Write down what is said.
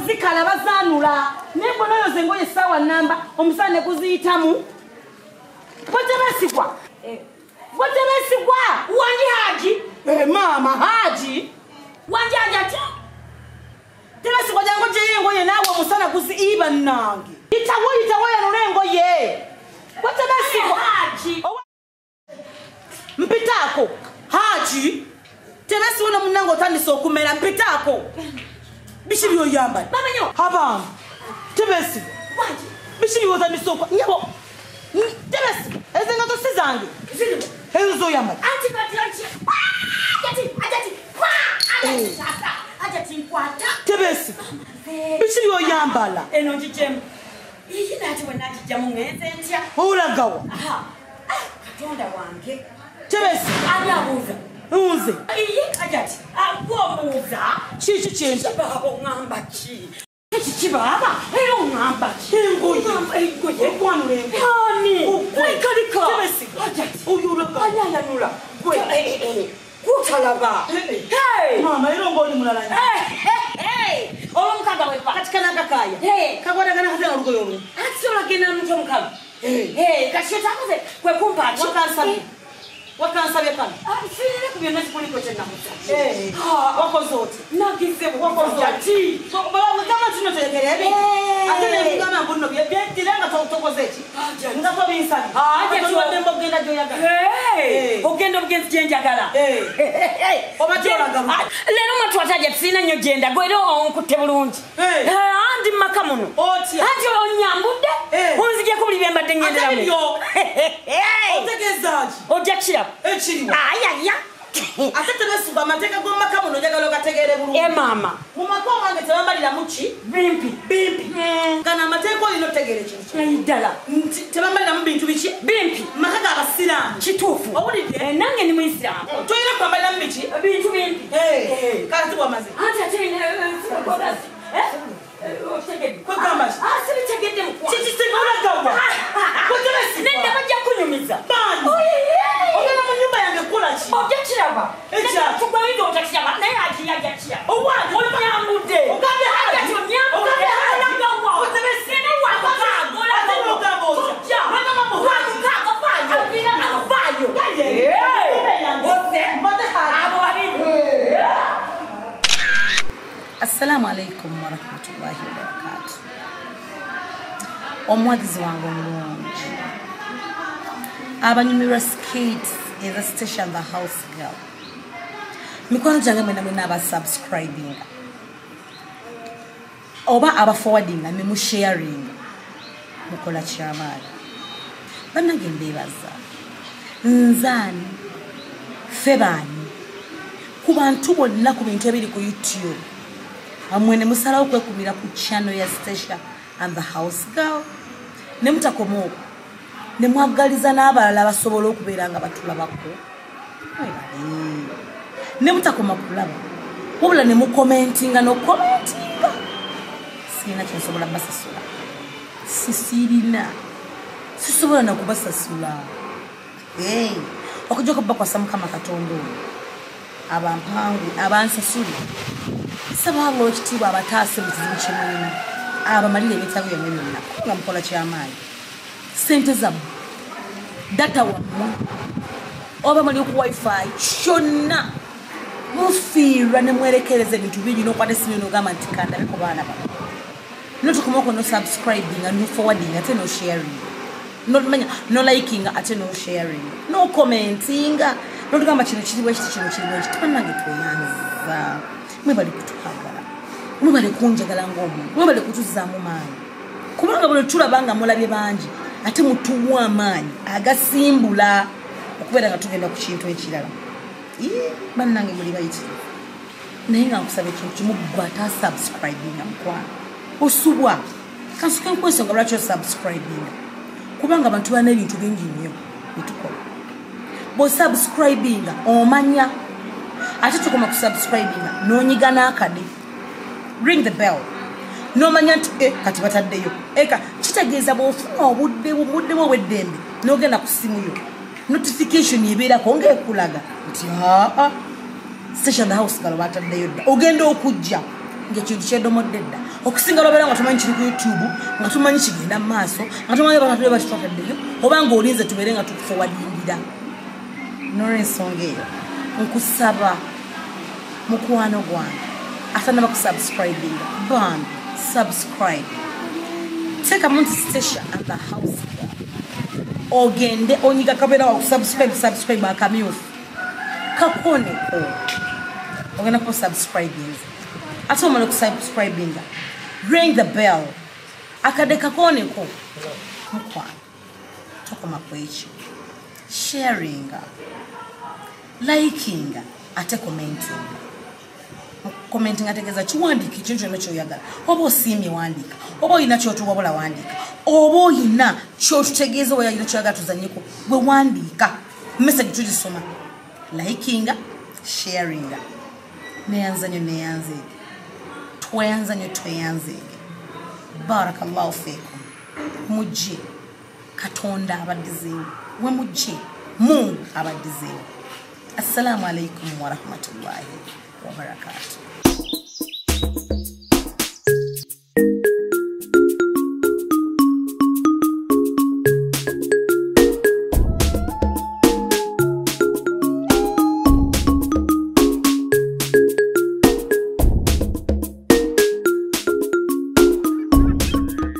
Zikala bazanula nembono yo zengoye sawa namba omusane kuziyitamu Botebesigwa wanji haji mama haji wanji haji ati Tebesigwa jango jengoye nawe omusana kuziiba nange itawoya nulengoye Botebesigwa haji mpitako haji Tebesiwona munango tandisa okumera mpitako Bishiri yo yamba. Mama nyo. Haba. Tebesi. Wanji. Bishiri yo zani soko. Nyabo. Tebesi. Ezenga to sizange. Zili. Ezo yamba. Anti. Ajati nkwata. Tebesi. Bishiri yo yambala. Eno njichem. Iyi nati wenati jamu ngeze ntia. Olagawa. Aha. Katonda wange. Tebesi. Alabuza. Unze. Iyi ajati. Agwomuza. Chichi chenza. Babo ngamba chi. Chichi baba. Ero ngamba chi. Ngoye. Kwanu lengo. Hani. Kalika. Tebesi. Ajati. Uyura. Anyanya nula. Gwe. Kutalaba. Hey. Mama ero ngoni mulalanya. Hey. Olomkaga wepa. Katikana kakaya. Hey. Kagwada kana hazela rugo yomu. Atsola kena mtu mkaga. Hey. Kashota kaze. Kwe kumpa. Wakansabye kana sirire kubyonna kikuliko kyenna mutya wako zote nakizebo wako zote baba mutama kino tegerebe ate ne kugama mbuno byetiranga tokozeki ngako binsabi aje tuwadde mbogenda joyagala ogenda obugenzi kyenjagala obatyola gama lero matu ataje sina nyo genda gwero onkutte bulungi andi makamuno ati onyambudde unzije kubuli mbadde ngenderamu otegezaji ojakira echiriwa ayaya Atebesigwa amateka gomba kamuno njagalo gategere bulungi mama mumakoma wange tebambalira muki bimpi kana amateka olino tegere kintu ayidala tebambalira mu bintu biki bimpi makaga abasiramu kituufu owulidde nange ni muisiramu toyina kwambalira mu biki bintu bimpi kazi wamaze Kwa kamba sibitegedde mukwa chichitegula gawa Kutebesi nenda bajja kunyumiza bani ogana mu nyumba yange kola ki ojja kiraba echa tugwa windo otakiraba naye ajiyajakira owani onyambude ogambe haja onyambude gawa Kutebesi ne wakago la gawa ja wana mambo wakago fanyo abira afanyo Assalamu alaikum wa rahmatullahi wa barakatuh. Omwagizi wangu mulungi. Abanyumirwa skate is a station the house girl. Mikono jange mwena aba subscribing. Oba aba forwarding na mu sharing. Mukola chamala. Banange mbebaza. Nzani febani kubantu bonna ku bintu ebiri ku YouTube. Amwene musala okwekumira ku channel ya Station and the House Girl. Ne mutakomo. Ne mwagaliza n'abalala basobola okubeera nga batulabako. Ne mutakoma kulaba. Wabula ne mu commentinga no commentinga. Sina kyensobola basasula. Sisirina. Sisobola na kubasasula. Okujoka bakwa samukama Katonda. Abampangu abansasuli. Sabango ekitiibwa abataase mu kizibu kyemulina abamalire ebitabo byonna byonna nga mukola kyamaanyi sente zammwe data wammwe oba muli ku wifi kyonna mufiirwa ne mwerekereza ebintu bingi n'okwata essimu n'ogamba nti kandabe ku baana bano notukomako no subscribing and no forwarding ate no sharing no liking ate no sharing no commenting notugamba kino kiriwo ekiti kino kiriwo ekiti bannange tweyanza mwebale kutukwagala mwebale kunjagala ng'omuntu mwebale kutuzzaamu maanyi kubanga bwe tulabanga mulabye bangi ate mutuwa amaanyi agasimbula okubeera nga tugenda ku kintu ekirala bannange muli bayitirivu naye nga nkusaba ekintu kimu gwe ate asubscribinga mukwano osubwa kansuke nkwesonga lwaki osubscribinga kubanga abantu balina ebintu bingi nnyo byetukola bw'osubscribinga omanya ate tukoma kusubscribinga n'onyiga n'akade ring the bell n'omanya nti kati bataddeyo kitegeeza bw'ofuna obudde bwo obw'eddembe n'ogenda ku ssimu yo notification ebeerako ng'ekulaga nti station the house galo bataddeyo dda ogenda okujja ng'ekintu kyedomodde dda okusinga lwobeera nga tumanyi kiri ku YouTube nga tumanyi kigenda mu maaso nga tumanyi bakatule bakitwataddeyo oba ng'olinze tubeere nga tukufowadingira n'olw'ensonga eyo nkusaba mukwano gwange ate nabakusubscribinga bambi subscribe teekamu nti station and the house ogende onyiga kabeera wakusubscribe akamyufu kakoneko ogenda ku subscribing ate omala okusubscribinga ring the bell akade kakoneko mukwano tokoma ku ekyo sharinga likinga ate commenting ategeeza kiwandiika ekintu kyonna kyoyagala oba osiimye wandiika oba olina kyotuwabula wandiika oba olina kyotutegeeza oba yalina kyoyagala tuzanyeko bwe wandiika message tugisoma likinga sharinga neyanza nnyo neyanzeege tweyanza nnyo tweyanzeege barakallahu fikum mujje katonda abaddizeewo we mujje mungu abaddizeewo assalamu alaikum warahmatullahi wabarakatuh